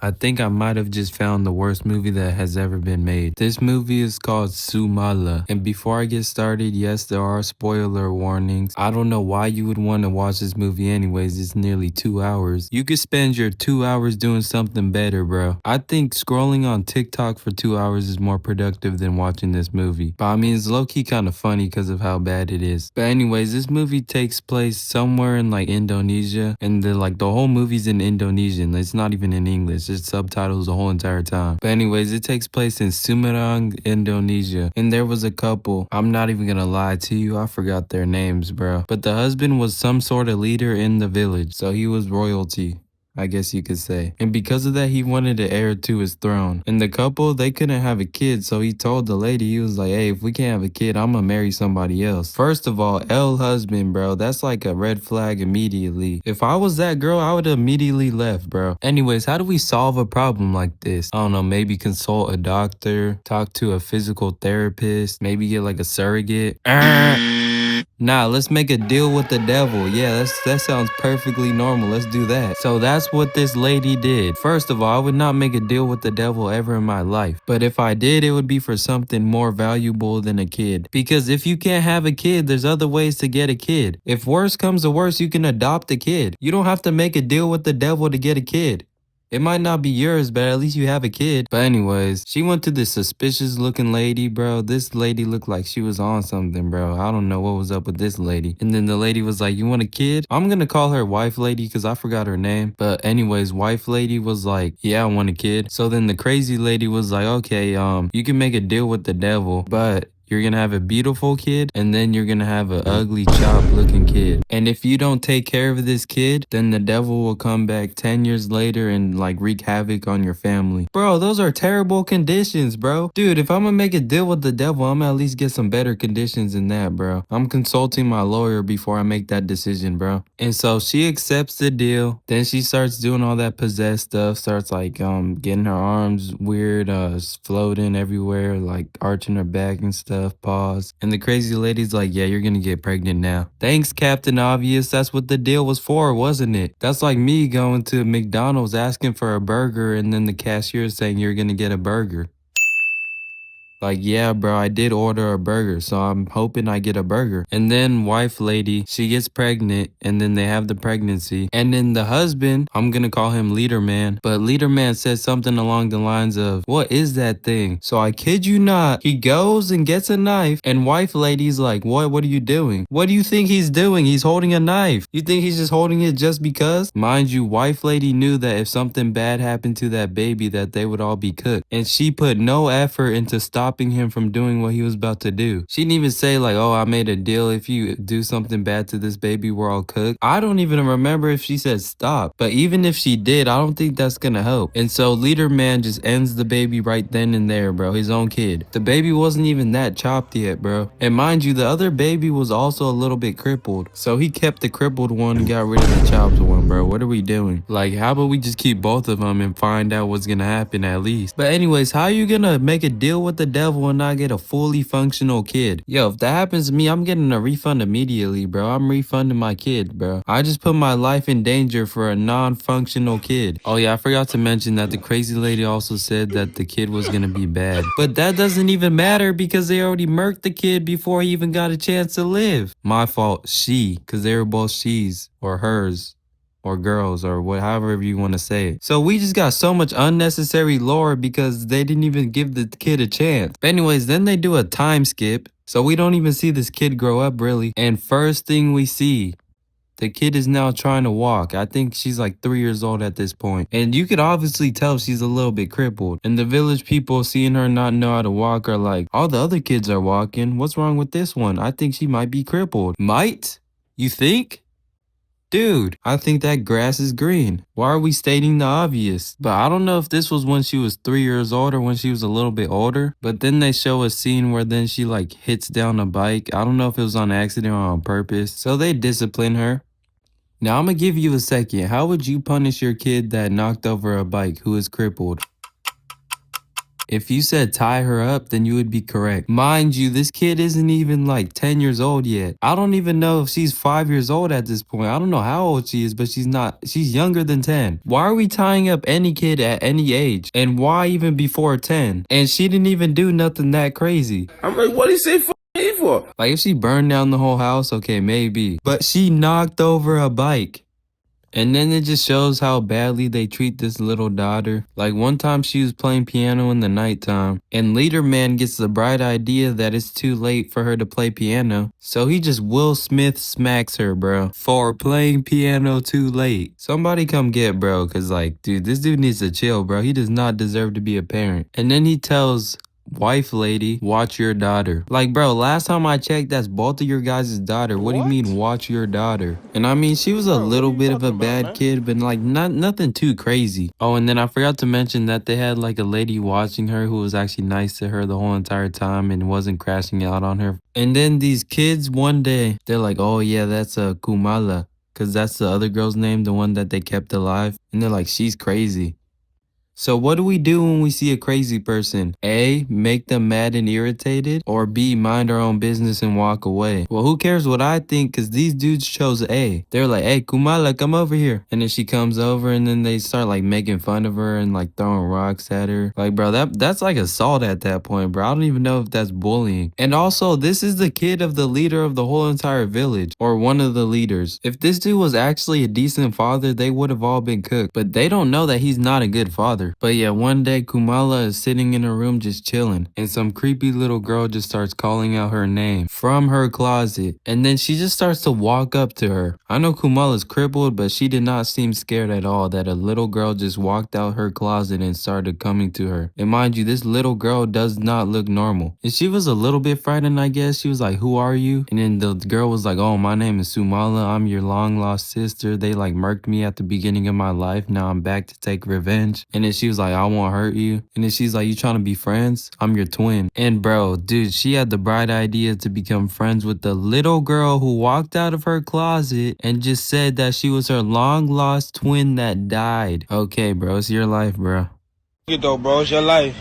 I think I might have just found the worst movie that has ever been made. This movie is called Sumala. And before I get started, yes, there are spoiler warnings. I don't know why you would want to watch this movie anyways. It's nearly 2 hours. You could spend your 2 hours doing something better, bro. I think scrolling on TikTok for 2 hours is more productive than watching this movie. But I mean, it's low-key kind of funny because of how bad it is. But anyways, this movie takes place somewhere in like Indonesia. And the whole movie's in Indonesian. It's not even in English. It's subtitles the whole entire time. But anyways, it takes place in Semeyang, Indonesia. And there was a couple. I'm not even gonna lie to you. I forgot their names, bro. But the husband was some sort of leader in the village. So he was royalty, I guess you could say. And because of that, he wanted an heir to his throne. And the couple, they couldn't have a kid, so he told the lady, he was like, hey, if we can't have a kid, I'm gonna marry somebody else. First of all, L husband, bro, that's like a red flag immediately. If I was that girl, I would have immediately left, bro. Anyways, how do we solve a problem like this? I don't know, maybe consult a doctor, talk to a physical therapist, maybe get like a surrogate. Nah, let's make a deal with the devil. Yeah, that sounds perfectly normal. Let's do that. So that's what this lady did. First of all, I would not make a deal with the devil ever in my life. But if I did, it would be for something more valuable than a kid. Because if you can't have a kid, there's other ways to get a kid. If worse comes to worse, you can adopt a kid. You don't have to make a deal with the devil to get a kid. It might not be yours, but at least you have a kid. But anyways, she went to this suspicious looking lady, bro. This lady looked like she was on something, bro. I don't know what was up with this lady. And then the lady was like, you want a kid? I'm gonna call her wife lady because I forgot her name. But anyways, wife lady was like, yeah, I want a kid. So then the crazy lady was like, okay, you can make a deal with the devil, but you're gonna have a beautiful kid, and then you're gonna have an ugly, chopped looking kid. And if you don't take care of this kid, then the devil will come back 10 years later and like wreak havoc on your family. Bro, those are terrible conditions, bro. Dude, if I'm gonna make a deal with the devil, I'm gonna at least get some better conditions than that, bro. I'm consulting my lawyer before I make that decision, bro. And so she accepts the deal. Then she starts doing all that possessed stuff, starts like getting her arms weird, floating everywhere, like arching her back and stuff. Pause. And the crazy lady's like, yeah, you're gonna get pregnant now. Thanks, Captain Obvious. That's what the deal was for, wasn't it? That's like me going to McDonald's asking for a burger and then the cashier saying you're gonna get a burger. Like, yeah, bro, I did order a burger, so I'm hoping I get a burger. And then wife lady, she gets pregnant, and then they have the pregnancy. And then the husband, I'm gonna call him Leader Man, but Leader Man says something along the lines of, what is that thing? So I kid you not, he goes and gets a knife, and wife lady's like, what are you doing? What do you think he's doing? He's holding a knife. You think he's just holding it just because? Mind you, wife lady knew that if something bad happened to that baby, that they would all be cooked. And she put no effort into stopping him from doing what he was about to do. She didn't even say like, oh, I made a deal. If you do something bad to this baby, we're all cooked. I don't even remember if she said stop. But even if she did, I don't think that's gonna help. And so Leader Man just ends the baby right then and there, bro. His own kid. The baby wasn't even that chopped yet, bro. And mind you, the other baby was also a little bit crippled. So he kept the crippled one and got rid of the chopped one, bro. What are we doing? Like, how about we just keep both of them and find out what's gonna happen at least? But anyways, how are you gonna make a deal with the devil and not get a fully functional kid? Yo, if that happens to me, I'm getting a refund immediately, bro. I'm refunding my kid, bro. I just put my life in danger for a non-functional kid. Oh yeah, I forgot to mention that the crazy lady also said that the kid was gonna be bad. But that doesn't even matter because they already murked the kid before he even got a chance to live. My fault, she, because they were both she's or hers, or girls, or however you want to say it. So we just got so much unnecessary lore because they didn't even give the kid a chance. But anyways, then they do a time skip. So we don't even see this kid grow up really. And first thing we see, the kid is now trying to walk. I think she's like 3 years old at this point. And you could obviously tell she's a little bit crippled. And the village people seeing her not know how to walk are like, all the other kids are walking. What's wrong with this one? I think she might be crippled. Might? You think? Dude, I think that grass is green. Why are we stating the obvious? But I don't know if this was when she was 3 years old or when she was a little bit older. But then they show a scene where then she like hits down a bike. I don't know if it was on accident or on purpose. So they discipline her. Now I'm gonna give you a second. How would you punish your kid that knocked over a bike who is crippled? If you said tie her up, then you would be correct. Mind you, this kid isn't even like 10 years old yet. I don't even know if she's 5 years old at this point. I don't know how old she is, but she's younger than 10. Why are we tying up any kid at any age? And why even before 10? And she didn't even do nothing that crazy. I'm like, what do you say for? Like if she burned down the whole house, okay, maybe. But she knocked over a bike. And then it just shows how badly they treat this little daughter. Like one time she was playing piano in the nighttime, and leader man gets the bright idea that it's too late for her to play piano. So he just Will Smith smacks her, bro, for playing piano too late. Somebody come get bro, cause like, dude, this dude needs to chill, bro. He does not deserve to be a parent. And then he tells wife lady, watch your daughter. Like, bro, last time I checked, that's both of your guys' daughter. What do you mean, watch your daughter? And I mean, she was a little bit of a bad kid, but like nothing too crazy. Oh, and then I forgot to mention that they had like a lady watching her who was actually nice to her the whole entire time and wasn't crashing out on her. And then these kids one day, they're like, oh yeah, that's a Sumala, because that's the other girl's name, the one that they kept alive. And they're like, she's crazy. So what do we do when we see a crazy person? A, make them mad and irritated, or B, mind our own business and walk away? Well, who cares what I think, because these dudes chose A. They're like, hey, Sumala, come over here. And then she comes over and then they start like making fun of her and like throwing rocks at her. Like, bro, that's like assault at that point, bro. I don't even know if that's bullying. And also, this is the kid of the leader of the whole entire village, or one of the leaders. If this dude was actually a decent father, they would have all been cooked. But they don't know that he's not a good father. But yeah, one day Sumala is sitting in her room just chilling, and some creepy little girl just starts calling out her name from her closet, and then she just starts to walk up to her. I know Sumala's crippled, but she did not seem scared at all that a little girl just walked out her closet and started coming to her. And mind you, this little girl does not look normal. And she was a little bit frightened, I guess. She was like, who are you? And then the girl was like, oh, my name is Sumala. I'm your long lost sister. They like murked me at the beginning of my life. Now I'm back to take revenge. And then she was like, I won't hurt you. And then she's like, you trying to be friends? I'm your twin. And bro, dude, she had the bright idea to become friends with the little girl who walked out of her closet and just said that she was her long lost twin that died. Okay, bro, it's your life, bro. Though, bro, it's your life.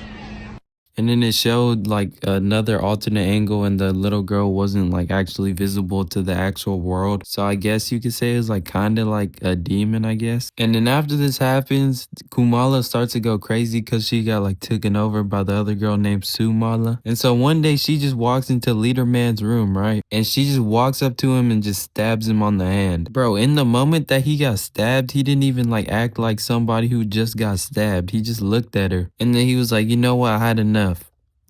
And then it showed like another alternate angle, and the little girl wasn't like actually visible to the actual world. So I guess you could say it's like kind of like a demon, I guess. And then after this happens, Sumala starts to go crazy because she got like taken over by the other girl named Sumala. And so one day she just walks into Leader Man's room, right? And she just walks up to him and just stabs him on the hand. Bro, in the moment that he got stabbed, he didn't even like act like somebody who just got stabbed. He just looked at her. And then he was like, you know what? I had enough.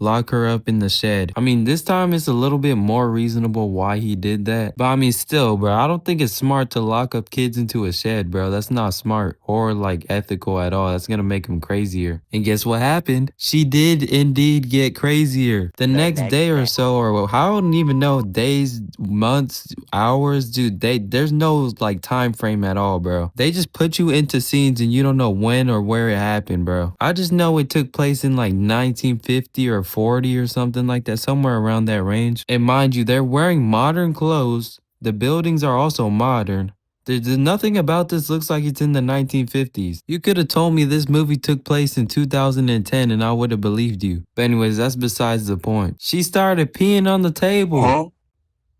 Lock her up in the shed. I mean, this time it's a little bit more reasonable why he did that. But I mean, still, bro, I don't think it's smart to lock up kids into a shed, bro. That's not smart or like ethical at all. That's gonna make them crazier. And guess what happened? She did indeed get crazier. The next day or so, or I don't even know, days, months, hours, dude, there's no like time frame at all, bro. They just put you into scenes and you don't know when or where it happened, bro. I just know it took place in like 1950 or 40 or something like that, somewhere around that range. And mind you, they're wearing modern clothes. The buildings are also modern. There's nothing about this looks like it's in the 1950s. You could have told me this movie took place in 2010 and I would have believed you. But anyways, that's besides the point. She started peeing on the table. Huh?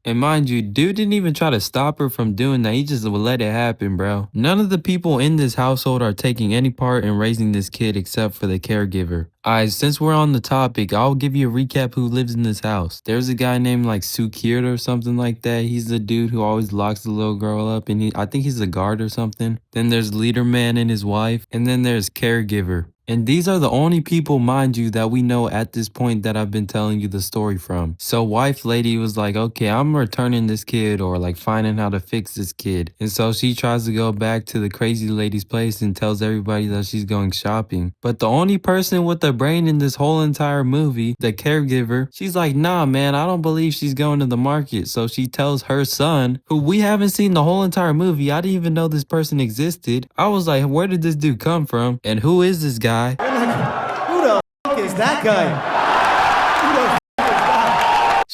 And mind you, dude didn't even try to stop her from doing that. He just let it happen, bro. None of the people in this household are taking any part in raising this kid except for the caregiver. Alright, since we're on the topic, I'll give you a recap who lives in this house. There's a guy named like Sukir or something like that. He's the dude who always locks the little girl up, and I think he's a guard or something. Then there's Leader Man and his wife, and then there's Caregiver. And these are the only people, mind you, that we know at this point that I've been telling you the story from. So wife lady was like, okay, I'm returning this kid, or like finding how to fix this kid. And so she tries to go back to the crazy lady's place and tells everybody that she's going shopping. But the only person with a brain in this whole entire movie, the caregiver, she's like, nah, man, I don't believe she's going to the market. So she tells her son, who we haven't seen the whole entire movie. I didn't even know this person existed. I was like, where did this dude come from? And who is this guy? Who the f*** is that guy?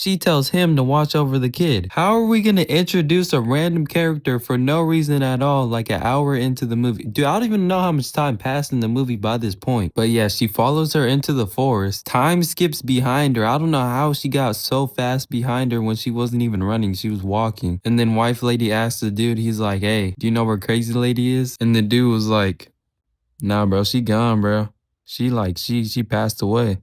she tells him to watch over the kid. How are we gonna introduce a random character for no reason at all, like an hour into the movie? Dude, I don't even know how much time passed in the movie by this point. But yeah, she follows her into the forest. Time skips behind her. I don't know how she got so fast behind her when she wasn't even running. She was walking. And then wife lady asked the dude, he's like, hey, do you know where crazy lady is? And the dude was like, nah, bro, she gone, bro. She passed away.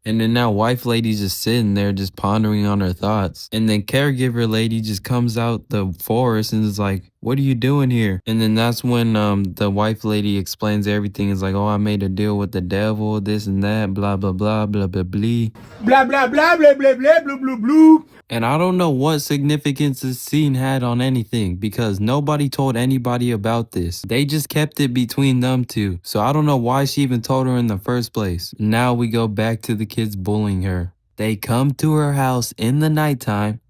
And then now wife lady's just sitting there just pondering on her thoughts. And then caregiver lady just comes out the forest and is like, what are you doing here? And then that's when the wife lady explains everything. It's like, oh, I made a deal with the devil, this and that, blah, blah, blah, blah, blah, blah. Blah, blah, blah, blah, blah, blah, blah, blah, blah. And I don't know what significance this scene had on anything because nobody told anybody about this. They just kept it between them two. So I don't know why she even told her in the first place. Now we go back to the kids bullying her. They come to her house in the nighttime,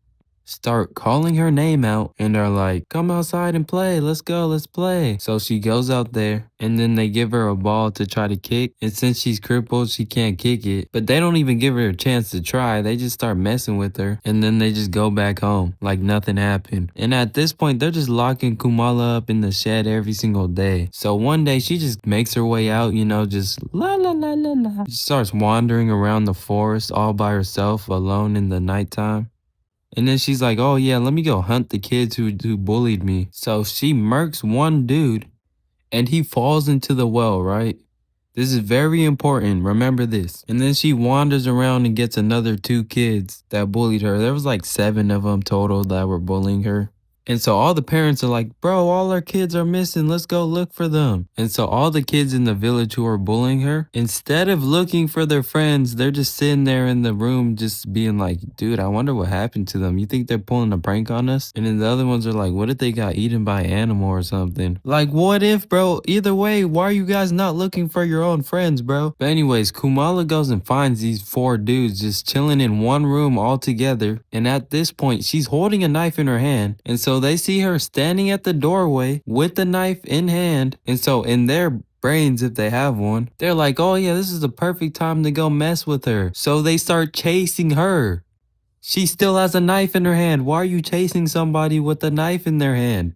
start calling her name out, and are like, come outside and play, let's go, let's play. So she goes out there, and then they give her a ball to try to kick, and since she's crippled, she can't kick it. But they don't even give her a chance to try, they just start messing with her, and then they just go back home, like nothing happened. And at this point, they're just locking Kumala up in the shed every single day. So one day, she just makes her way out, you know, just la la la la la. She starts wandering around the forest all by herself, alone in the nighttime. And then she's like, oh yeah, let me go hunt the kids who bullied me. So she murks one dude and he falls into the well, right? This is very important. Remember this. And then she wanders around and gets another 2 kids that bullied her. There was like 7 of them total that were bullying her. And so all the parents are like, bro, all our kids are missing. Let's go look for them. And so all the kids in the village who are bullying her, instead of looking for their friends, they're just sitting there in the room just being like, dude, I wonder what happened to them. You think they're pulling a prank on us? And then the other ones are like, what if they got eaten by an animal or something? Like, what if, bro? Either way, why are you guys not looking for your own friends, bro? But anyways, Kumala goes and finds these 4 dudes just chilling in one room all together. And at this point, she's holding a knife in her hand. And so they see her standing at the doorway with the knife in hand. And so in their brains, if they have one, they're like, oh yeah, this is the perfect time to go mess with her. So they start chasing her. She still has a knife in her hand. Why are you chasing somebody with a knife in their hand?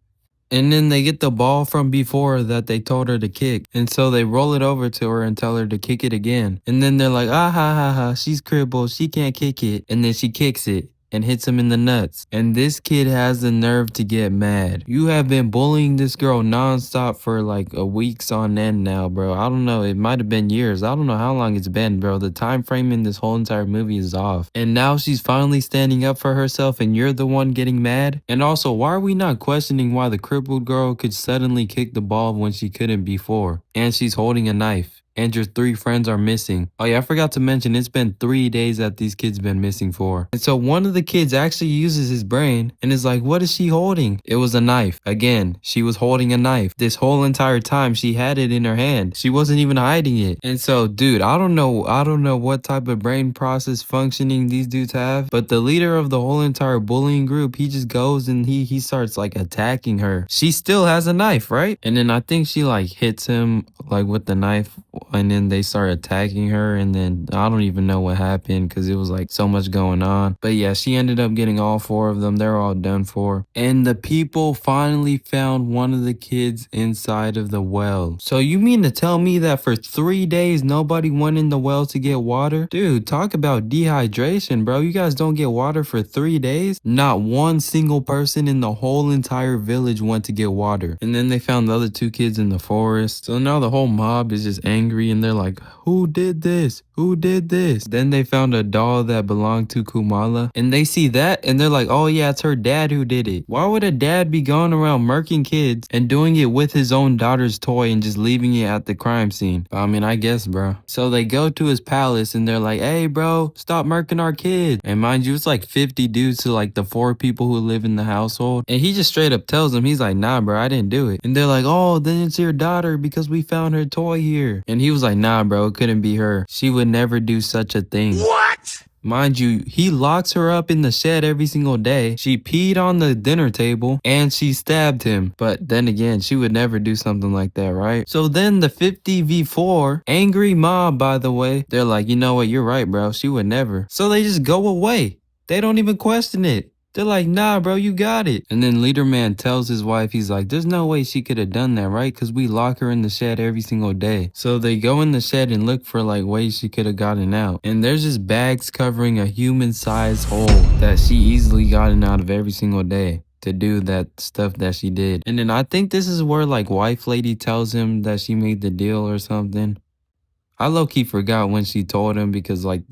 And then they get the ball from before that they told her to kick. And so they roll it over to her and tell her to kick it again. And then they're like, ah ha ha ha, she's crippled, she can't kick it. And then she kicks it and hits him in the nuts. And this kid has the nerve to get mad. You have been bullying this girl nonstop for like a weeks on end now, bro. I don't know, it might have been years. I don't know how long it's been, bro. The time frame in this whole entire movie is off. And now she's finally standing up for herself and you're the one getting mad? And also, why are we not questioning why the crippled girl could suddenly kick the ball when she couldn't before? And she's holding a knife. And your 3 friends are missing. Oh yeah, I forgot to mention, it's been 3 days that these kids been missing for. And so one of the kids actually uses his brain and is like, what is she holding? It was a knife. Again, she was holding a knife. This whole entire time she had it in her hand. She wasn't even hiding it. And so, dude, I don't know what type of brain process functioning these dudes have, but the leader of the whole entire bullying group, he just goes and he starts like attacking her. She still has a knife, right? And then I think she like hits him like with the knife. And then they start attacking her, and then I don't even know what happened because it was like so much going on. But yeah, she ended up getting all 4 of them. They're all done for. And the people finally found one of the kids inside of the well. So you mean to tell me that for 3 days nobody went in the well to get water? Dude, talk about dehydration, bro. You guys don't get water for 3 days? Not one single person in the whole entire village went to get water. And then they found the other 2 kids in the forest. So now the whole mob is just angry and they're like, who did this? Who did this? Then they found a doll that belonged to Kumala and they see that and they're like, oh yeah, it's her dad who did it. Why would a dad be going around murking kids and doing it with his own daughter's toy and just leaving it at the crime scene? I mean, I guess, bro. So they go to his palace and they're like, hey bro, stop murking our kids. And mind you, it's like 50 dudes to like the 4 people who live in the household. And he just straight up tells them, he's like, nah bro, I didn't do it. And they're like, oh, then it's your daughter because we found her toy here. And he was like, nah bro, it couldn't be her. She would never do such a thing. What? Mind you, he locks her up in the shed every single day. She peed on the dinner table and she stabbed him. But then again, she would never do something like that, right? So then the 50v4, angry mob, by the way, they're like, you know what, you're right, bro. She would never. So they just go away. They don't even question it. They're like, nah, bro, you got it. And then Leader Man tells his wife, he's like, there's no way she could have done that, right? Because we lock her in the shed every single day. So they go in the shed and look for like ways she could have gotten out. And there's just bags covering a human-sized hole that she easily gotten out of every single day to do that stuff that she did. And then I think this is where like wife lady tells him that she made the deal or something. I low-key forgot when she told him because like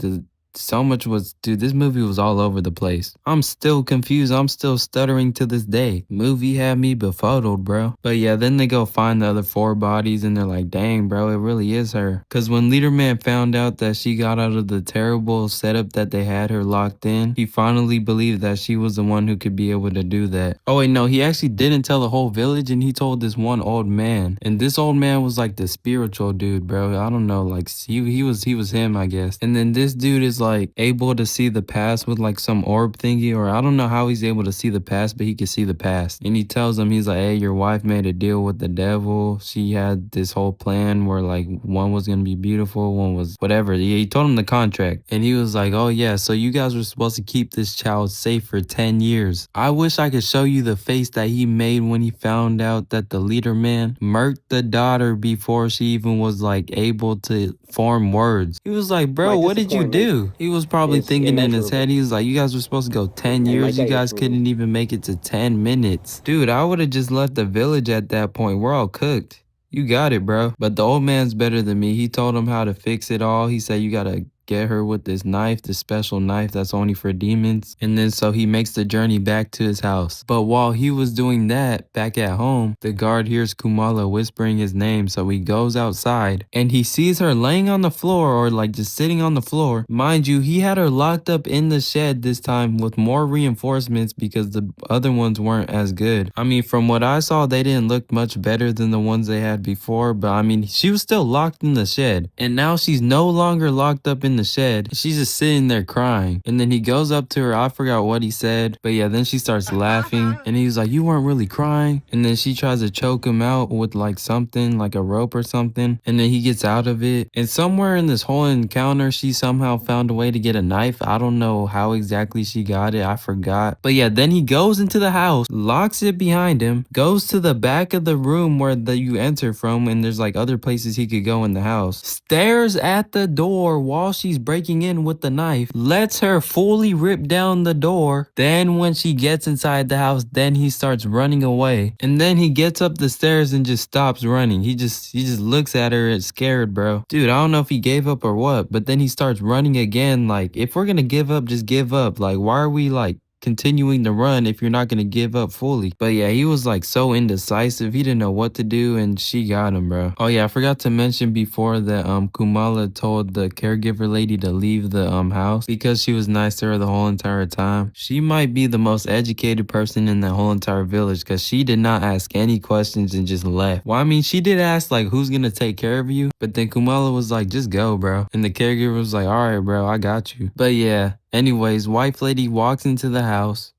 so much was, dude, this movie was all over the place. I'm still confused. I'm still stuttering to this day. Movie had me befuddled, bro. But yeah, then they go find the other 4 bodies and they're like, dang, bro, it really is her. Cause when Leader Man found out that she got out of the terrible setup that they had her locked in, he finally believed that she was the one who could be able to do that. Oh wait, no, he actually didn't tell the whole village and he told this one old man. And this old man was like the spiritual dude, bro. I don't know, like he was him, I guess. And then this dude is like able to see the past with like some orb thingy, or I don't know how he's able to see the past, but he can see the past. And he tells him, he's like, hey, your wife made a deal with the devil. She had this whole plan where like one was gonna be beautiful, one was whatever. He told him the contract. And he was like, oh yeah, so you guys were supposed to keep this child safe for 10 years. I wish I could show you the face that he made when he found out that the Leader Man murked the daughter before she even was like able to form words. He was like, bro, what did you do? He was probably thinking in his head, he was like, you guys were supposed to go 10 years. You guys couldn't even make it to 10 minutes. Dude, I would have just left the village at that point. We're all cooked. You got it, bro. But the old man's better than me. He told him how to fix it all. He said, you gotta get her with this knife, this special knife that's only for demons. And then so he makes the journey back to his house. But while he was doing that, back at home, the guard hears Sumala whispering his name. So he goes outside and he sees her laying on the floor, or like just sitting on the floor. Mind you, he had her locked up in the shed this time with more reinforcements because the other ones weren't as good. I mean, from what I saw, they didn't look much better than the ones they had before, but I mean, she was still locked in the shed. And now she's no longer locked up in the shed. She's just sitting there crying. And then he goes up to her. I forgot what he said, but yeah, then she starts laughing and he's like, you weren't really crying. And then she tries to choke him out with like something, like a rope or something. And then he gets out of it. And somewhere in this whole encounter, she somehow found a way to get a knife. I don't know how exactly she got it. I forgot. But yeah, then he goes into the house, locks it behind him, goes to the back of the room where you enter from, and there's like other places he could go in the house, stares at the door while she's breaking in with the knife, lets her fully rip down the door. Then when she gets inside the house, then he starts running away. And then he gets up the stairs and just stops running. He just looks at her and scared, bro. Dude, I don't know if he gave up or what, but then he starts running again. Like, if we're gonna give up, just give up. Like, why are we like continuing to run if you're not going to give up fully? But yeah, he was like so indecisive. He didn't know what to do, and she got him, bro. Oh yeah, I forgot to mention before that Sumala told the caregiver lady to leave the house because she was nice to her the whole entire time. She might be the most educated person in the whole entire village because she did not ask any questions and just left. Well, I mean, she did ask like, who's going to take care of you? But then Sumala was like, just go, bro. And the caregiver was like, all right, bro, I got you. But yeah, anyways, wife lady walks into the house,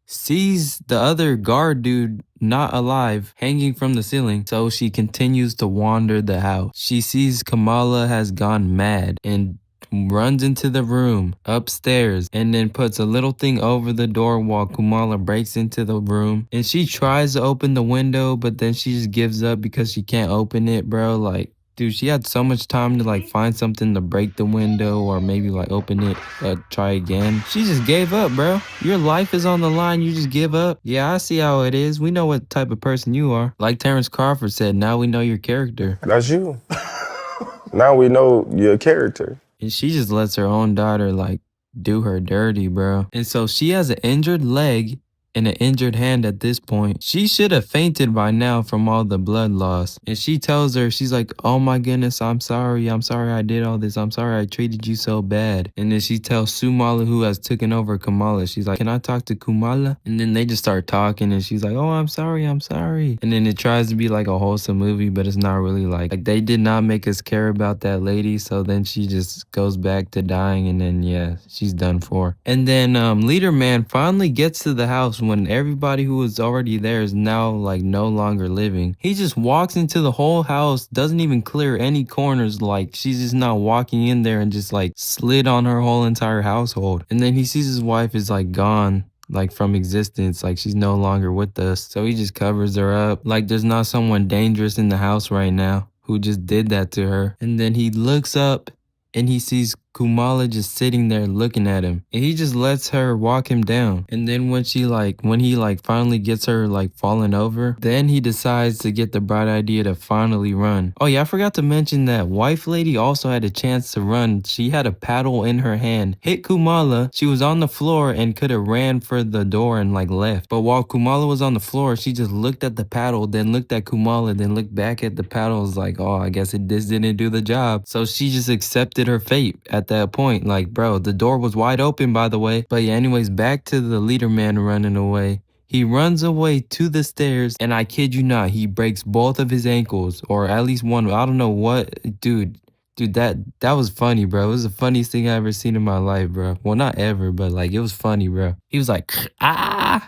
sees the other guard dude not alive, hanging from the ceiling. So she continues to wander the house. She sees Kamala has gone mad and runs into the room upstairs and then puts a little thing over the door while Kamala breaks into the room. And she tries to open the window, but then she just gives up because she can't open it, bro. Like, dude, she had so much time to like find something to break the window or maybe like open it, try again. She just gave up, bro. Your life is on the line. You just give up. Yeah, I see how it is. We know what type of person you are. Like Terrence Crawford said, now we know your character. That's you. Now we know your character. And she just lets her own daughter like do her dirty, bro. And so she has an injured leg and an injured hand at this point. She should have fainted by now from all the blood loss. And she tells her, she's like, oh my goodness, I'm sorry I did all this. I'm sorry I treated you so bad. And then she tells Sumala, who has taken over Kamala, she's like, can I talk to Sumala? And then they just start talking and she's like, oh, I'm sorry. And then it tries to be like a wholesome movie, but it's not really like they did not make us care about that lady. So then she just goes back to dying, and then yeah, she's done for. And then Leader Man finally gets to the house house when everybody who was already there is now like no longer living. He just walks into the whole house, doesn't even clear any corners, like she's just not walking in there and just like slid on her whole entire household. And then he sees his wife is like gone, like from existence, like she's no longer with us. So he just covers her up like there's not someone dangerous in the house right now who just did that to her. And then he looks up and he sees Kumala just sitting there looking at him, and he just lets her walk him down. And then when he finally gets her like falling over, then he decides to get the bright idea to finally run. Oh yeah, I forgot to mention that wife lady also had a chance to run. She had a paddle in her hand, hit Kumala. She was on the floor and could have ran for the door and like left. But while Kumala was on the floor, she just looked at the paddle, then looked at Kumala, then looked back at the paddles like, oh, I guess this didn't do the job. So she just accepted her fate at that point. Like, bro, the door was wide open, by the way. But yeah, anyways, back to the leader man running away. He runs away to the stairs, and I kid you not, he breaks both of his ankles, or at least one. I don't know what, dude, that was funny, bro. It was the funniest thing I ever seen in my life, bro. Well, not ever, but like it was funny, bro. He was like, ah.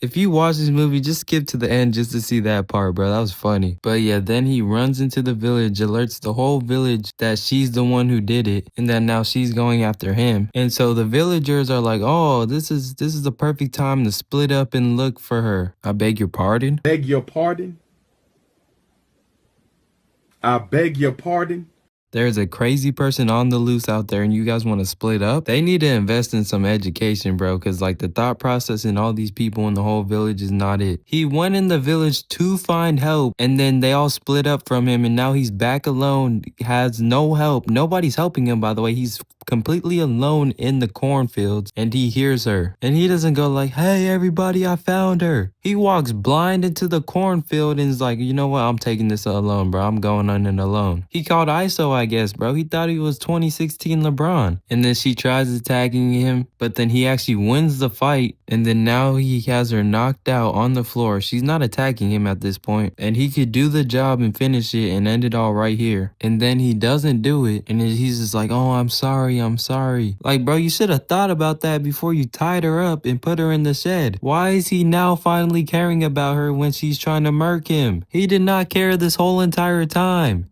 If you watch this movie, just skip to the end just to see that part, bro. That was funny. But yeah, then he runs into the village, alerts the whole village that she's the one who did it, and that now she's going after him. And so the villagers are like, oh, this is the perfect time to split up and look for her. I beg your pardon? Beg your pardon? I beg your pardon? There's a crazy person on the loose out there and you guys want to split up? They need to invest in some education, bro, because like the thought process in all these people in the whole village is not it. He went in the village to find help, and then they all split up from him, and now he's back alone, has no help. Nobody's helping him, by the way. He's completely alone in the cornfields, and he hears her. And he doesn't go like, hey, everybody, I found her. He walks blind into the cornfield and is like, you know what? I'm taking this alone, bro. I'm going on it alone. He called ISO, I guess, bro. He thought he was 2016 LeBron. And then she tries attacking him, but then he actually wins the fight. And then now he has her knocked out on the floor. She's not attacking him at this point. And he could do the job and finish it and end it all right here. And then he doesn't do it. And then he's just like, oh, I'm sorry. Like, bro, you should have thought about that before you tied her up and put her in the shed. Why is he now finally caring about her when she's trying to murk him? He did not care this whole entire time.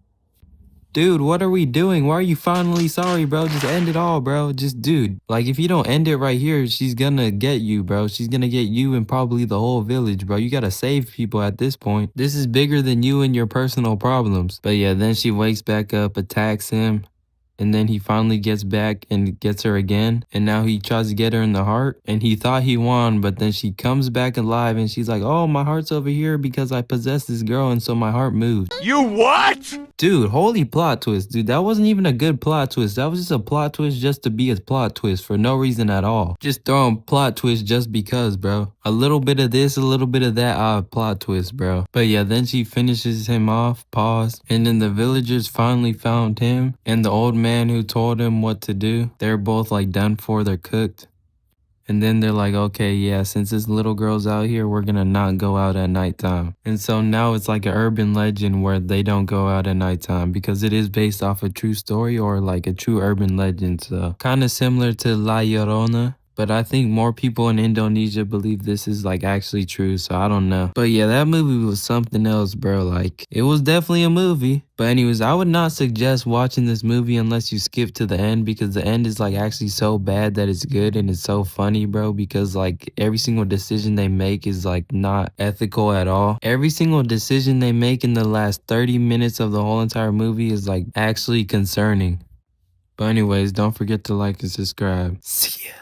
Dude, what are we doing? Why are you finally sorry, bro? Just end it all, bro. Just, dude, like, if you don't end it right here, she's gonna get you, bro. She's gonna get you and probably the whole village, bro. You gotta save people at this point. This is bigger than you and your personal problems. But yeah, then she wakes back up, attacks him. And then he finally gets back and gets her again. And now he tries to get her in the heart. And he thought he won, but then she comes back alive and she's like, oh, my heart's over here because I possessed this girl and so my heart moved. You what? Dude, holy plot twist. Dude, that wasn't even a good plot twist. That was just a plot twist just to be a plot twist for no reason at all. Just throwing plot twist just because, bro. A little bit of this, a little bit of that, plot twist, bro. But yeah, then she finishes him off, pause. And then the villagers finally found him and the old man who told him what to do. They're both like done for, they're cooked. And then they're like, okay, yeah, since this little girl's out here, we're gonna not go out at nighttime. And so now it's like an urban legend where they don't go out at nighttime because it is based off a true story or like a true urban legend. So kind of similar to La Llorona. But I think more people in Indonesia believe this is like actually true, so I don't know. But yeah, that movie was something else, bro. Like, it was definitely a movie. But anyways, I would not suggest watching this movie unless you skip to the end, because the end is like actually so bad that it's good, and it's so funny, bro, because like every single decision they make is like not ethical at all. Every single decision they make in the last 30 minutes of the whole entire movie is like actually concerning. But anyways, don't forget to like and subscribe. See ya.